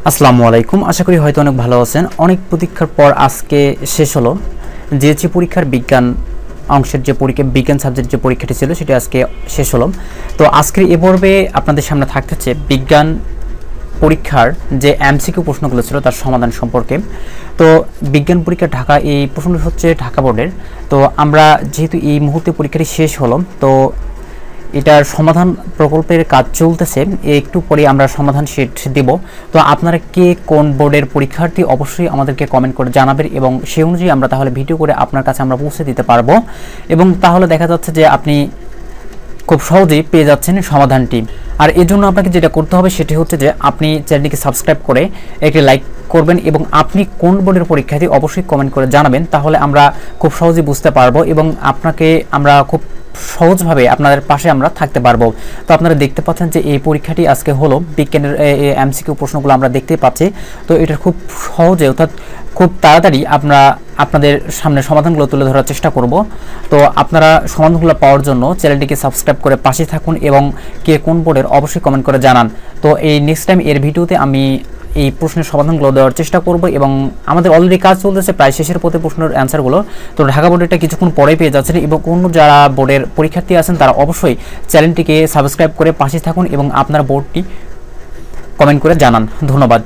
আসসালামু আলাইকুম। আশা করি হয়তো অনেক ভালো আছেন। অনেক প্রতীক্ষার পর আজকে শেষ হলো জিএসসি পরীক্ষার বিজ্ঞান অংশের যে পরীক্ষা, বিজ্ঞান সাবজেক্ট যে পরীক্ষাটি ছিল সেটি আজকে শেষ হলো। তো আজকের এ পর্বে আপনাদের সামনে থাকতেছে বিজ্ঞান পরীক্ষার যে এমসিকিউ প্রশ্নগুলো ছিল তার সমাধান সম্পর্কে। তো বিজ্ঞান পরীক্ষা ঢাকা, এই প্রশ্নটি হচ্ছে ঢাকা বোর্ডের। তো আমরা যেহেতু এই মুহূর্তে পরীক্ষাটি শেষ হলো, তো এটার সমাধান প্রকল্পের কাজ চলতেছে, একটু পরে আমরা সমাধান শিট দেব। তো আপনারা কে কোন বোর্ডের পরীক্ষার্থী অবশ্যই আমাদেরকে কমেন্ট করে জানাবেন, এবং সেই অনুযায়ী আমরা তাহলে ভিডিও করে আপনার কাছে আমরা পৌঁছে দিতে পারবো। এবং তাহলে দেখা যাচ্ছে যে আপনি খুব সহজেই পেয়ে যাচ্ছেন সমাধানটি। আর এর জন্য আপনাকে যেটা করতে হবে সেটি হচ্ছে যে আপনি চ্যানেলটিকে সাবস্ক্রাইব করে একটি লাইক করবেন, এবং আপনি কোন বোর্ডের পরীক্ষার্থী অবশ্যই কমেন্ট করে জানাবেন। তাহলে আমরা খুব সহজেই বুঝতে পারবো এবং আপনাকে আমরা খুব সহজভাবে আপনাদের পাশে আমরা থাকতে পারবো। তো আপনারা দেখতে পাচ্ছেন যে এই পরীক্ষাটি আজকে হলো, বিজ্ঞানের এমসিকিউ প্রশ্নগুলো আমরা দেখতে পাচ্ছি। তো এটা খুব সহজে, অর্থাৎ খুব তাড়াতাড়ি আমরা আপনাদের সামনে সমাধানগুলো তুলে ধরার চেষ্টা করব। তো আপনারা সমাধানগুলো পাওয়ার জন্য চ্যানেলটিকে সাবস্ক্রাইব করে পাশে থাকুন, এবং কে কোন বোর্ডের অবশ্যই কমেন্ট করে জানান। তো এই নেক্সট টাইম এর ভিডিওতে আমি এই প্রশ্নের সমাধানগুলো দেওয়ার চেষ্টা করব, এবং আমাদের অলরেডি কাজ চলতেছে প্রায় শেষের পথে প্রশ্নের অ্যান্সারগুলো। তো ঢাকা বোর্ডেরটা কিছুক্ষণ পরে পেয়ে যাচ্ছেন, এবং অন্য যারা বোর্ডের পরীক্ষার্থী আছেন তারা অবশ্যই চ্যানেলটিকে সাবস্ক্রাইব করে পাশে থাকুন এবং আপনার বোর্ডটি কমেন্ট করে জানান। ধন্যবাদ।